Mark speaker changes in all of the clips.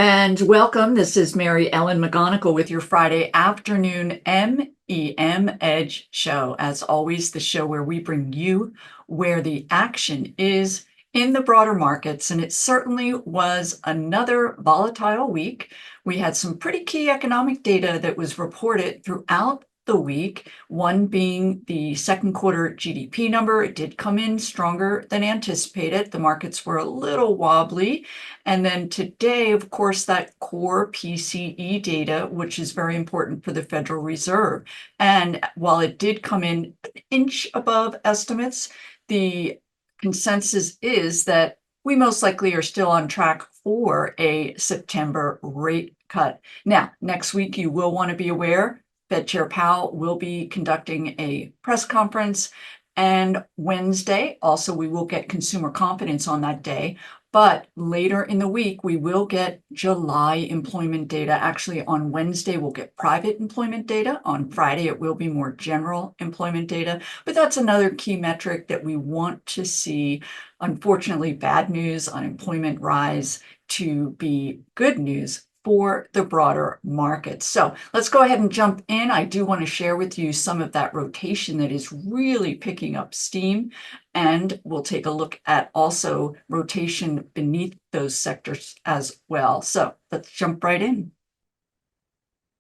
Speaker 1: And welcome. This is Mary Ellen McGonagle with your Friday afternoon MEM Edge show. As always, the show where we bring you where the action is in the broader markets. And it certainly was another volatile week. We had some pretty key economic data that was reported throughout the week, one being the second quarter GDP number. It did come in stronger than anticipated. The markets were a little wobbly. And then today, of course, that core PCE data, which is very important for the Federal Reserve. And while it did come in an inch above estimates, the consensus is that we most likely are still on track for a September rate cut. Now, next week, you will want to be aware Fed Chair Powell will be conducting a press conference, and Wednesday, also we will get consumer confidence on that day. But later in the week, we will get July employment data. Actually, on Wednesday, we'll get private employment data. On Friday, it will be more general employment data. But that's another key metric that we want to see. Unfortunately, bad news, unemployment rise to be good news for the broader market. So let's go ahead and jump in. I do want to share with you some of that rotation that is really picking up steam. And we'll take a look at also rotation beneath those sectors as well. So let's jump right in.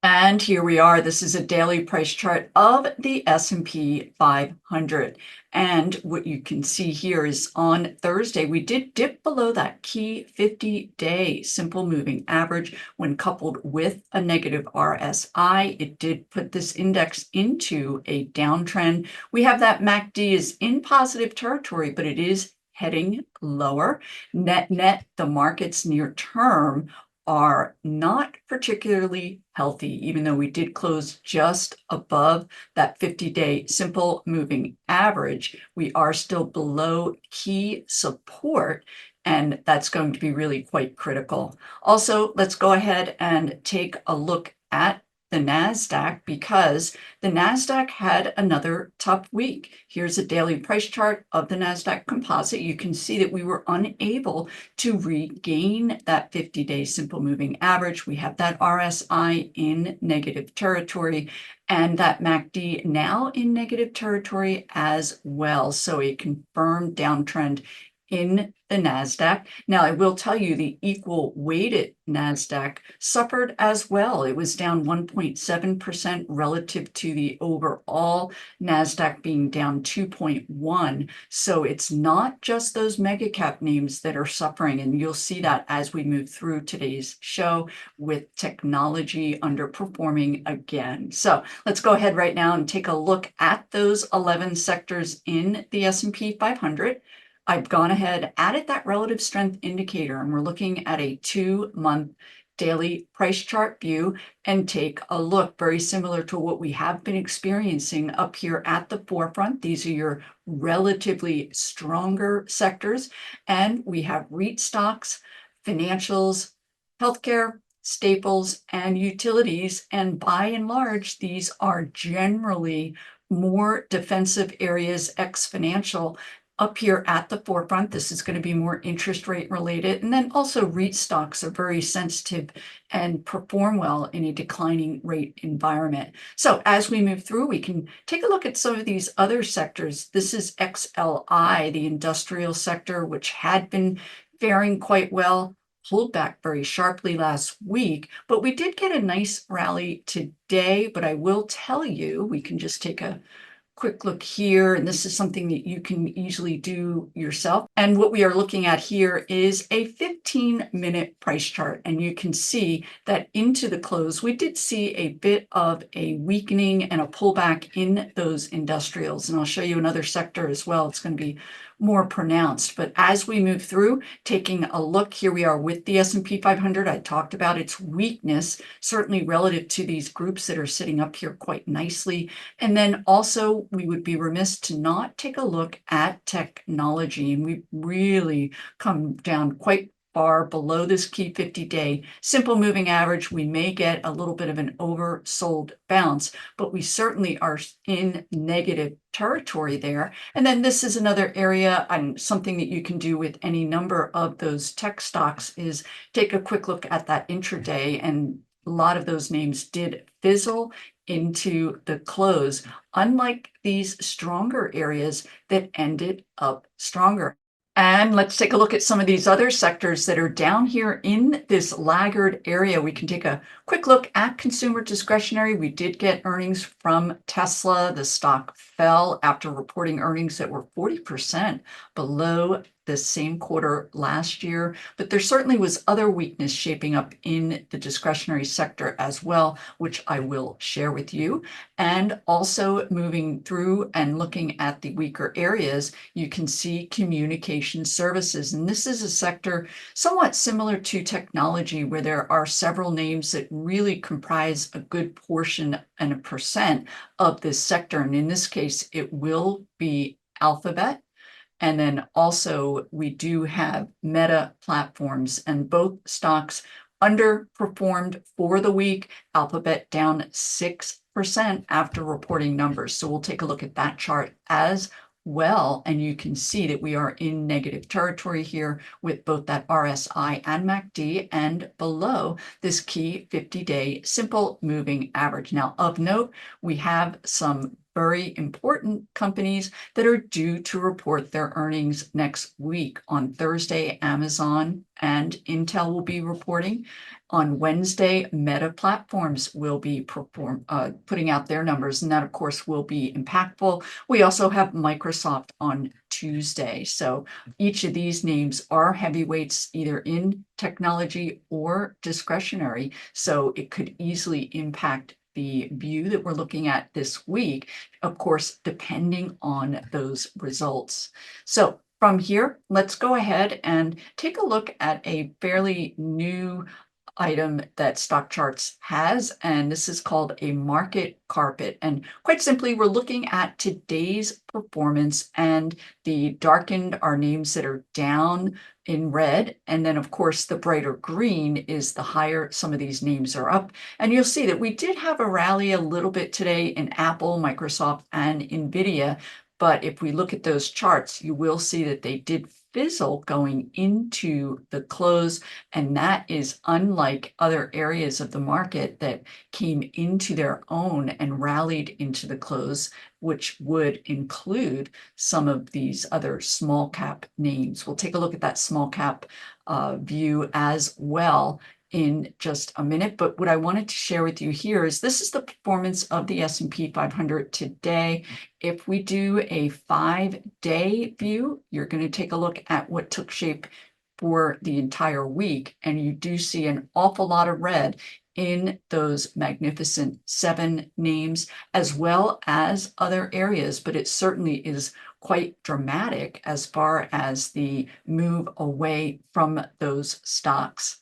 Speaker 1: And here we are. This is a daily price chart of the S&P 500. And what you can see here is on Thursday, we did dip below that key 50-day simple moving average when coupled with a negative RSI. It did put this index into a downtrend. We have that MACD is in positive territory, but it is heading lower. Net, the markets near term are not particularly healthy, even though we did close just above that 50-day simple moving average. We are still below key support, and that's going to be really quite critical. Also, let's go ahead and take a look at the Nasdaq, because the Nasdaq had another tough week. Here's a daily price chart of the Nasdaq Composite. You can see that we were unable to regain that 50-day simple moving average. We have that RSI in negative territory and that MACD now in negative territory as well. So a confirmed downtrend in the Nasdaq. Now, I will tell you the equal weighted Nasdaq suffered as well. It was down 1.7% relative to the overall Nasdaq being down 2.1. So it's not just those mega cap names that are suffering. And you'll see that as we move through today's show with technology underperforming again. So let's go ahead right now and take a look at those 11 sectors in the S&P 500. I've gone ahead, added that relative strength indicator, and we're looking at a 2-month daily price chart view, and take a look very similar to what we have been experiencing up here at the forefront. These are your relatively stronger sectors, and we have REIT stocks, financials, healthcare, staples, and utilities. And by and large, these are generally more defensive areas, ex-financial. Up here at the forefront, this is going to be more interest rate related. And then also REIT stocks are very sensitive and perform well in a declining rate environment. So as we move through, we can take a look at some of these other sectors. This is XLI, the industrial sector, which had been faring quite well, pulled back very sharply last week, but we did get a nice rally today. But I will tell you, we can just take a quick look here, and this is something that you can easily do yourself. And what we are looking at here is a 15-minute price chart, and you can see that into the close, we did see a bit of a weakening and a pullback in those industrials. And I'll show you another sector as well. It's going to be more pronounced. But as we move through, taking a look, here we are with the S&P 500. I talked about its weakness, certainly relative to these groups that are sitting up here quite nicely. And then also, we would be remiss to not take a look at technology. And we've really come down quite far below this key 50-day simple moving average. We may get a little bit of an oversold bounce, but we certainly are in negative territory there. And then this is another area, and something that you can do with any number of those tech stocks is take a quick look at that intraday, and a lot of those names did fizzle into the close, unlike these stronger areas that ended up stronger. And let's take a look at some of these other sectors that are down here in this laggard area. We can take a quick look at consumer discretionary. We did get earnings from Tesla. The stock fell after reporting earnings that were 40% below the same quarter last year, but there certainly was other weakness shaping up in the discretionary sector as well, which I will share with you. And also moving through and looking at the weaker areas, you can see communication services. And this is a sector somewhat similar to technology, where there are several names that really comprise a good portion and a percent of this sector. And in this case, it will be Alphabet. And then also we do have Meta Platforms, and both stocks underperformed for the week. Alphabet down 6% after reporting numbers. So we'll take a look at that chart as well. And you can see that we are in negative territory here with both that RSI and MACD, and below this key 50-day simple moving average. Now, of note, we have some very important companies that are due to report their earnings next week. On Thursday, Amazon and Intel will be reporting. On Wednesday, Meta Platforms will be putting out their numbers, and that, of course, will be impactful. We also have Microsoft on Tuesday. So each of these names are heavyweights, either in technology or discretionary. So it could easily impact the view that we're looking at this week, of course, depending on those results. So from here, let's go ahead and take a look at a fairly new item that Stockcharts has, and this is called a MarketCarpet. And quite simply, we're looking at today's performance, and the darkened are names that are down in red, and then of course the brighter green is the higher some of these names are up. And you'll see that we did have a rally a little bit today in Apple, Microsoft, and Nvidia, but if we look at those charts, you will see that they did fizzle going into the close, and that is unlike other areas of the market that came into their own and rallied into the close, which would include some of these other small cap names. We'll take a look at that small cap view as well in just a minute, but what I wanted to share with you here is this is the performance of the S&P 500 today. If we do a 5-day view, you're going to take a look at what took shape for the entire week, and you do see an awful lot of red in those magnificent 7 names, as well as other areas, but it certainly is quite dramatic as far as the move away from those stocks.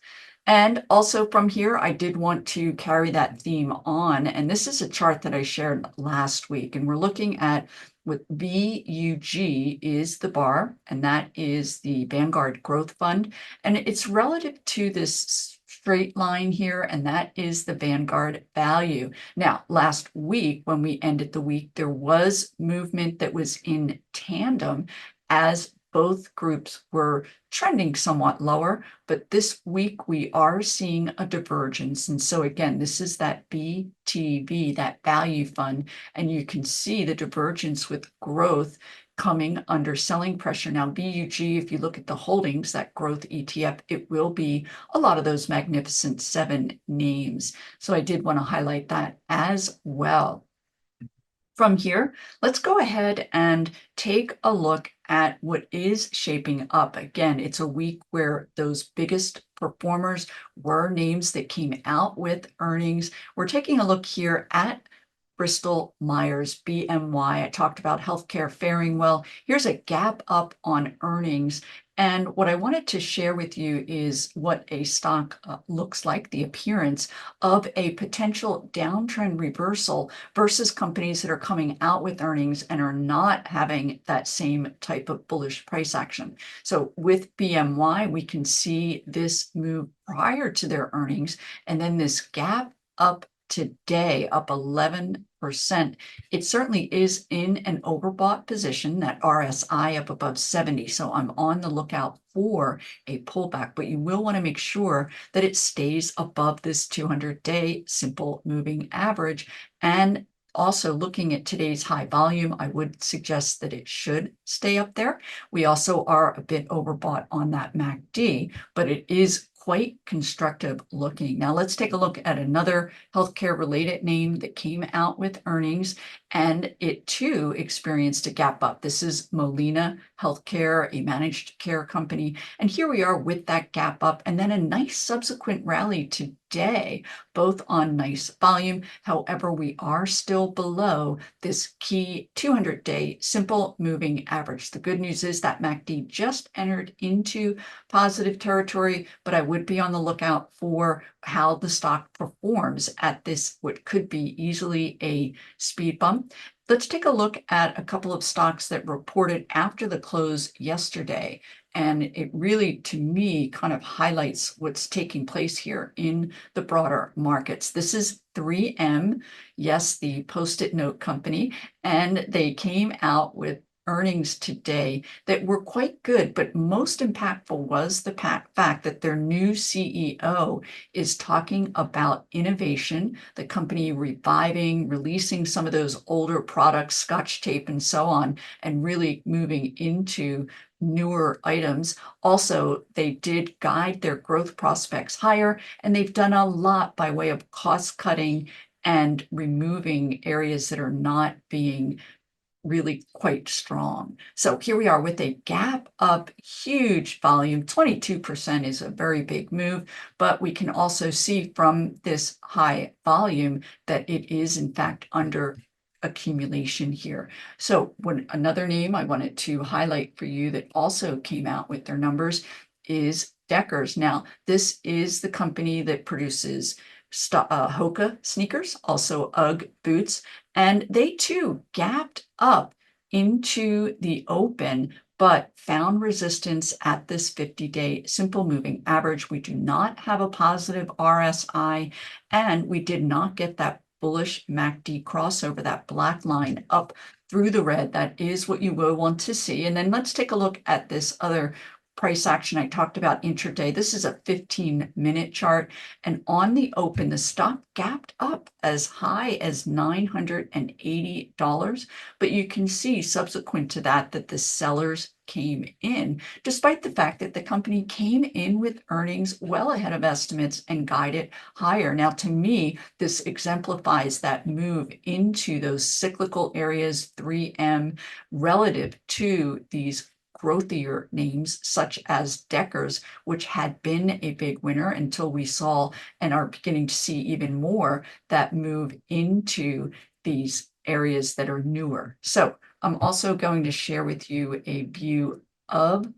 Speaker 1: And also from here, I did want to carry that theme on. And this is a chart that I shared last week. And we're looking at what VUG is the bar, and that is the Vanguard Growth Fund. And it's relative to this straight line here, and that is the Vanguard value. Now, last week, when we ended the week, there was movement that was in tandem as both groups were trending somewhat lower, but this week we are seeing a divergence. And so again, this is that BTV, that value fund, and you can see the divergence with growth coming under selling pressure. Now, VUG, if you look at the holdings, that growth ETF, it will be a lot of those magnificent 7 names. So I did want to highlight that as well. From here, let's go ahead and take a look at what is shaping up. Again, it's a week where those biggest performers were names that came out with earnings. We're taking a look here at Bristol Myers, BMY. I talked about healthcare faring well. Here's a gap up on earnings. And what I wanted to share with you is what a stock looks like, the appearance of a potential downtrend reversal versus companies that are coming out with earnings and are not having that same type of bullish price action. So with BMY, we can see this move prior to their earnings, and then this gap up today, up 11%. It certainly is in an overbought position, that RSI up above 70. So I'm on the lookout for a pullback, but you will want to make sure that it stays above this 200-day simple moving average. And also looking at today's high volume, I would suggest that it should stay up there. We also are a bit overbought on that MACD, but it is quite constructive looking. Now let's take a look at another healthcare related name that came out with earnings, and it too experienced a gap up. This is Molina Healthcare, a managed care company. And here we are with that gap up and then a nice subsequent rally today, both on nice volume. However, we are still below this key 200-day simple moving average. The good news is that MACD just entered into positive territory, but I would be on the lookout for how the stock performs at this, what could be easily a speed bump. Let's take a look at a couple of stocks that reported after the close yesterday. And it really, to me, kind of highlights what's taking place here in the broader markets. This is 3M, yes, the Post-it note company, and they came out with earnings today that were quite good, but most impactful was the fact that their new CEO is talking about innovation, the company reviving, releasing some of those older products, Scotch tape and so on, and really moving into newer items. Also, they did guide their growth prospects higher, and they've done a lot by way of cost cutting and removing areas that are not being really quite strong. So here we are with a gap up, huge volume. 22% is a very big move, but we can also see from this high volume that it is in fact under accumulation here. So another name I wanted to highlight for you that also came out with their numbers is Deckers. Now, this is the company that produces Hoka sneakers, also UGG boots, and they too gapped up into the open, but found resistance at this 50-day simple moving average. We do not have a positive RSI, and we did not get that bullish MACD crossover, that black line up through the red. That is what you will want to see. And then let's take a look at this other price action I talked about intraday. This is a 15-minute chart, and on the open, the stock gapped up as high as $980, but you can see subsequent to that the sellers came in, despite the fact that the company came in with earnings well ahead of estimates and guided higher. Now, to me, this exemplifies that move into those cyclical areas, 3M, relative to these growthier names such as Deckers, which had been a big winner until we saw and are beginning to see even more that move into these areas that are newer. So I'm also going to share with you a view of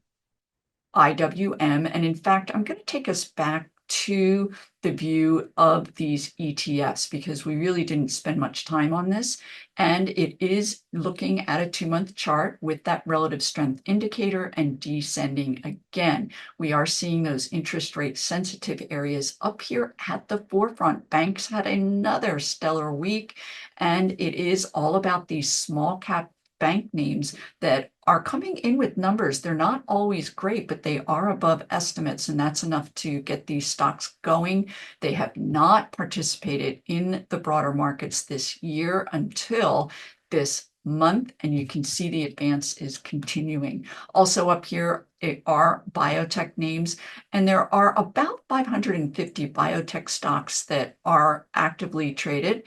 Speaker 1: IWM. And in fact, I'm going to take us back to the view of these ETFs because we really didn't spend much time on this. And it is looking at a 2-month chart with that relative strength indicator and descending again. We are seeing those interest rate sensitive areas up here at the forefront. Banks had another stellar week, and it is all about these small cap bank names that are coming in with numbers. They're not always great, but they are above estimates, and that's enough to get these stocks going. They have not participated in the broader markets this year until this month, and you can see the advance is continuing. Also up here are biotech names, and there are about 550 biotech stocks that are actively traded,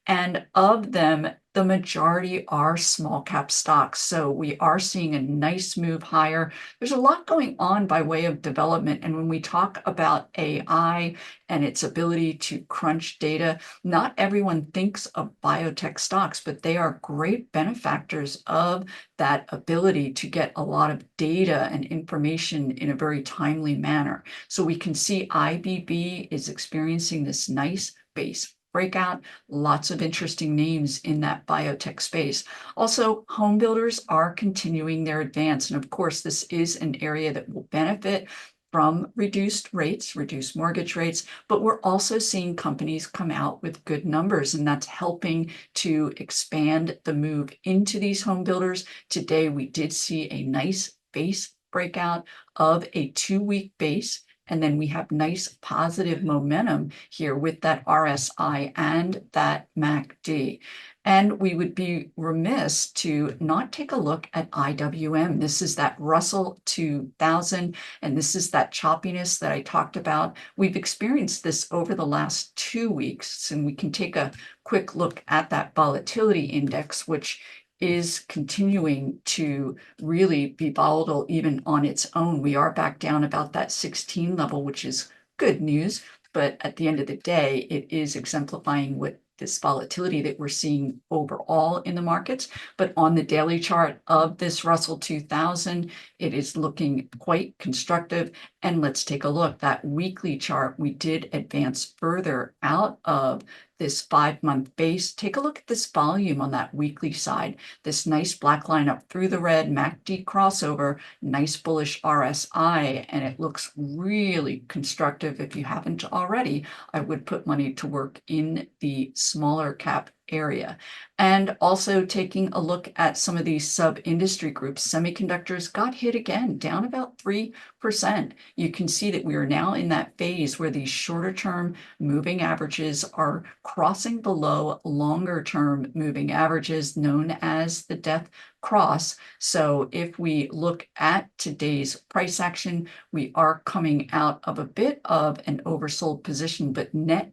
Speaker 1: and of them, the majority are small cap stocks. So we are seeing a nice move higher. There's a lot going on by way of development. And when we talk about AI and its ability to crunch data, not everyone thinks of biotech stocks, but they are great benefactors of that ability to get a lot of data and information in a very timely manner. So we can see IBB is experiencing this nice base breakout, lots of interesting names in that biotech space. Also, home builders are continuing their advance. And of course, this is an area that will benefit from reduced rates, reduced mortgage rates, but we're also seeing companies come out with good numbers, and that's helping to expand the move into these home builders. Today, we did see a nice base breakout of a 2-week base. And then we have nice positive momentum here with that RSI and that MACD. And we would be remiss to not take a look at IWM. This is that Russell 2000, and this is that choppiness that I talked about. We've experienced this over the last 2 weeks, and we can take a quick look at that volatility index, which is continuing to really be volatile even on its own. We are back down about that 16 level, which is good news. But at the end of the day, it is exemplifying what this volatility that we're seeing overall in the markets. But on the daily chart of this Russell 2000, it is looking quite constructive. And let's take a look. That weekly chart, we did advance further out of this 5-month base. Take a look at this volume on that weekly side. This nice black line up through the red, MACD crossover, nice bullish RSI, and it looks really constructive. If you haven't already, I would put money to work in the smaller cap area. And also taking a look at some of these sub-industry groups. Semiconductors got hit again, down about 3%. You can see that we are now in that phase where these shorter term moving averages are crossing below longer term moving averages, known as the death cross. So if we look at today's price action, we are coming out of a bit of an oversold position, but net,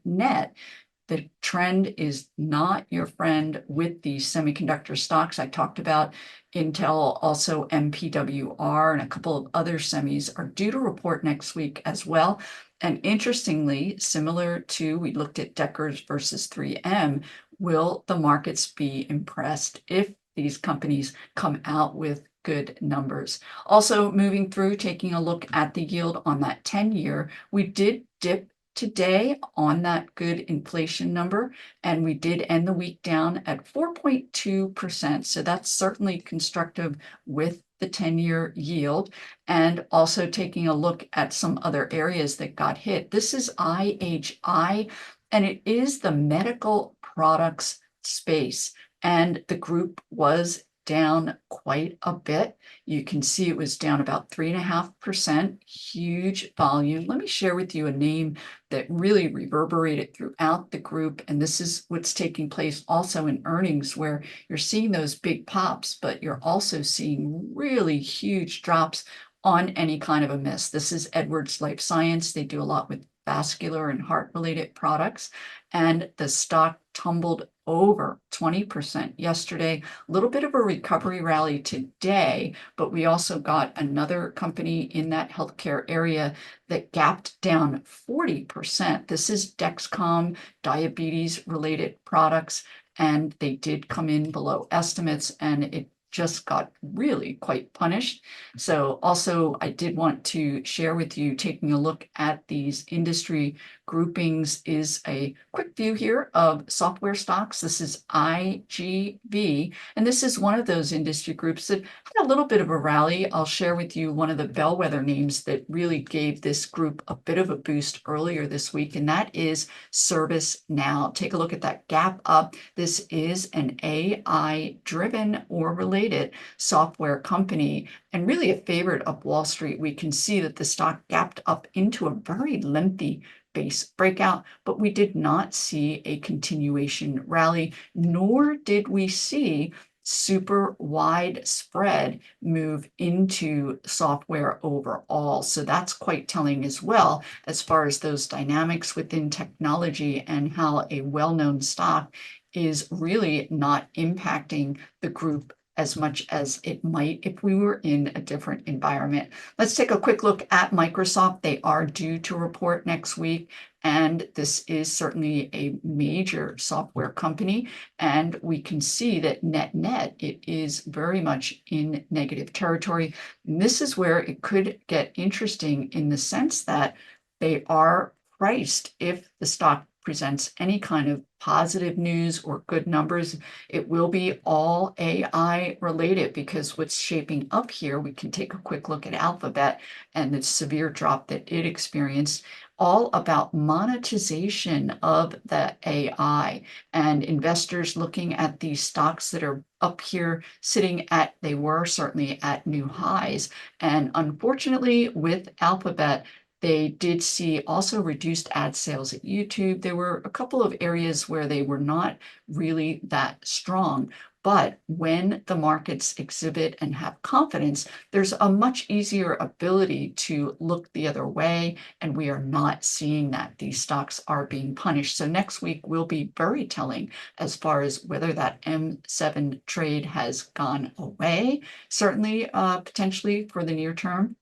Speaker 1: the trend is not your friend with the semiconductor stocks. I talked about Intel, also MPWR, and a couple of other semis are due to report next week as well. And interestingly, similar to we looked at Deckers versus 3M, will the markets be impressed if these companies come out with good numbers? Also moving through, taking a look at the yield on that 10-year, we did dip today on that good inflation number, and we did end the week down at 4.2%. So that's certainly constructive with the 10-year yield. And also taking a look at some other areas that got hit. This is IHI, and it is the medical products space. And the group was down quite a bit. You can see it was down about 3.5%, huge volume. Let me share with you a name that really reverberated throughout the group. And this is what's taking place also in earnings, where you're seeing those big pops, but you're also seeing really huge drops on any kind of a miss. This is Edwards Lifesciences. They do a lot with vascular and heart related products. And the stock tumbled over 20% yesterday. A little bit of a recovery rally today, but we also got another company in that healthcare area that gapped down 40%. This is DexCom, diabetes related products, and they did come in below estimates, and it just got really quite punished. So also I did want to share with you, taking a look at these industry groupings, is a quick view here of software stocks. This is IGV, and this is one of those industry groups that had a little bit of a rally. I'll share with you one of the bellwether names that really gave this group a bit of a boost earlier this week, and that is ServiceNow. Take a look at that gap up. This is an AI driven or related software company, and really a favorite of Wall Street. We can see that the stock gapped up into a very lengthy base breakout, but we did not see a continuation rally, nor did we see super widespread move into software overall. So that's quite telling as well, as far as those dynamics within technology and how a well-known stock is really not impacting the group as much as it might if we were in a different environment. Let's take a quick look at Microsoft. They are due to report next week, and this is certainly a major software company. And we can see that net, it is very much in negative territory. And this is where it could get interesting in the sense that they are priced if the stock presents any kind of positive news or good numbers. It will be all AI related, because what's shaping up here, we can take a quick look at Alphabet and the severe drop that it experienced, all about monetization of the AI and investors looking at these stocks that are up here sitting at, they were certainly at new highs. And unfortunately with Alphabet, they did see also reduced ad sales at YouTube. There were a couple of areas where they were not really that strong. But when the markets exhibit and have confidence, there's a much easier ability to look the other way. And we are not seeing that. These stocks are being punished. So next week will be very telling as far as whether that M7 trade has gone away, certainly potentially for the near term,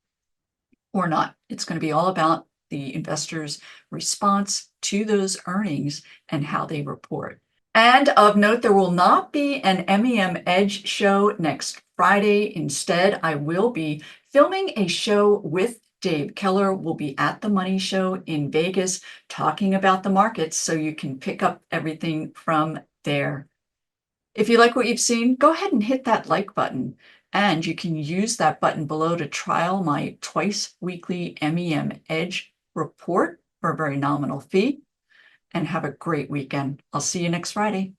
Speaker 1: or not. It's going to be all about the investors' response to those earnings and how they report. And of note, there will not be an MEM Edge show next Friday. Instead, I will be filming a show with Dave Keller. We'll be at the Money Show in Vegas talking about the markets, so you can pick up everything from there. If you like what you've seen, go ahead and hit that like button. And you can use that button below to trial my twice weekly MEM Edge report for a very nominal fee. And have a great weekend. I'll see you next Friday.